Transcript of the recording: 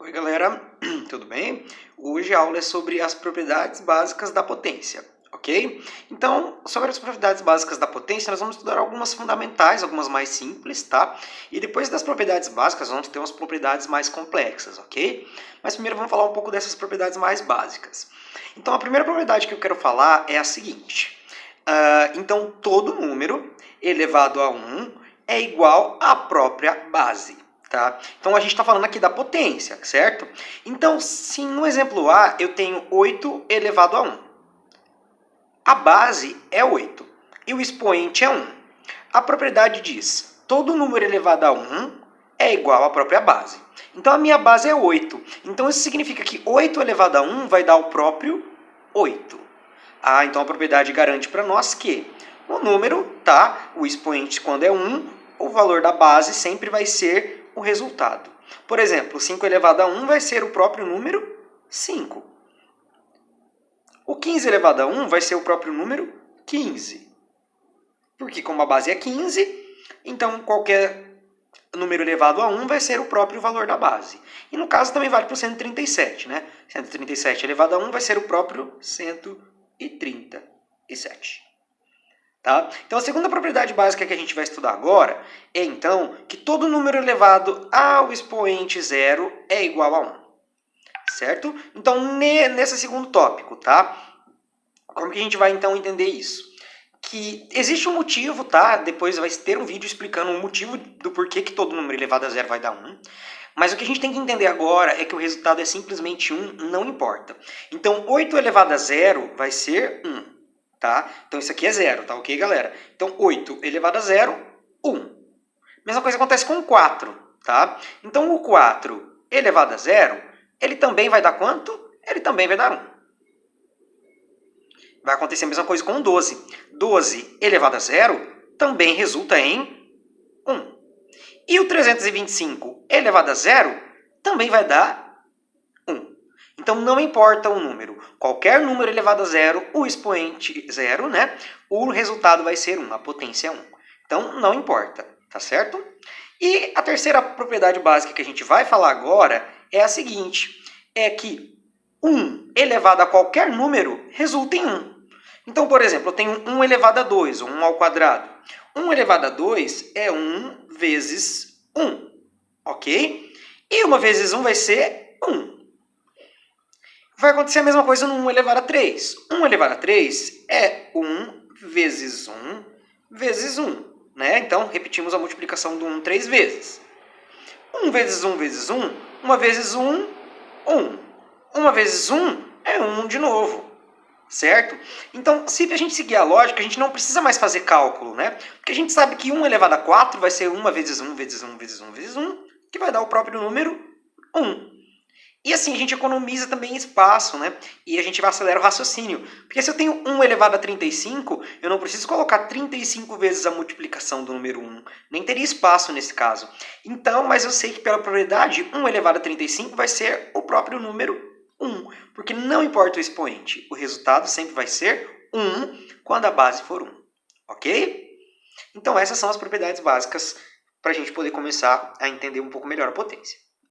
Oi galera, tudo bem? Hoje a aula é sobre as propriedades básicas da potência, ok? Então, sobre as propriedades básicas da potência, nós vamos estudar algumas fundamentais, algumas mais simples, tá? E depois das propriedades básicas, vamos ter umas propriedades mais complexas, ok? Mas primeiro vamos falar um pouco dessas propriedades mais básicas. Então, a primeira propriedade que eu quero falar é a seguinte. Então, todo número elevado a 1 é igual à própria base. Tá? Então a gente está falando aqui da potência, certo? Então, se no exemplo A eu tenho 8 elevado a 1, a base é 8 e o expoente é 1. A propriedade diz, todo número elevado a 1 é igual à própria base. Então a minha base é 8. Então isso significa que 8 elevado a 1 vai dar o próprio 8. Então a propriedade garante para nós que o número, tá? O expoente quando é 1, o valor da base sempre vai ser o resultado. Por exemplo, 5 elevado a 1 vai ser o próprio número 5. O 15 elevado a 1 vai ser o próprio número 15. Porque como a base é 15, então qualquer número elevado a 1 vai ser o próprio valor da base. E no caso também vale para o 137, né? 137 elevado a 1 vai ser o próprio 137. Tá? Então a segunda propriedade básica que a gente vai estudar agora é então que todo número elevado ao expoente zero é igual a 1. Certo? Então nesse segundo tópico, tá? Como que a gente vai então entender isso? Que existe um motivo, tá? Depois vai ter um vídeo explicando o motivo do porquê que todo número elevado a zero vai dar 1. Mas o que a gente tem que entender agora é que o resultado é simplesmente 1, não importa. Então 8 elevado a zero vai ser 1. Tá? Então isso aqui é zero, tá ok, galera? Então 8 elevado a zero, 1. Mesma coisa acontece com o 4, tá? Então o 4 elevado a zero, ele também vai dar quanto? Ele também vai dar 1. Vai acontecer a mesma coisa com o 12. 12 elevado a zero também resulta em 1. E o 325 elevado a zero também vai dar 1. Então não importa o número, qualquer número elevado a zero, o expoente zero, né? O resultado vai ser 1, a potência é 1. Então não importa, tá certo? E a terceira propriedade básica que a gente vai falar agora é a seguinte, é que 1 elevado a qualquer número resulta em 1. Então, por exemplo, eu tenho 1 elevado a 2, ou 1 ao quadrado. 1 elevado a 2 é 1 vezes 1, ok? E 1 vezes 1 vai ser 1. Vai acontecer a mesma coisa no 1 elevado a 3. 1 elevado a 3 é 1 vezes 1 vezes 1. Né? Então, repetimos a multiplicação do 1 3 vezes. 1 vezes 1 vezes 1, 1 vezes 1, 1. 1 vezes 1 é 1 de novo. Certo? Então, se a gente seguir a lógica, a gente não precisa mais fazer cálculo, né? Porque a gente sabe que 1 elevado a 4 vai ser 1 vezes 1 vezes 1 vezes 1 vezes 1, que vai dar o próprio número 1. E assim a gente economiza também espaço, né? E a gente vai acelerar o raciocínio. Porque se eu tenho 1 elevado a 35, eu não preciso colocar 35 vezes a multiplicação do número 1. Nem teria espaço nesse caso. Então, mas eu sei que pela probabilidade, 1 elevado a 35 vai ser o próprio número 1. Porque não importa o expoente, o resultado sempre vai ser 1 quando a base for 1. Ok? Então essas são as propriedades básicas para a gente poder começar a entender um pouco melhor a potência.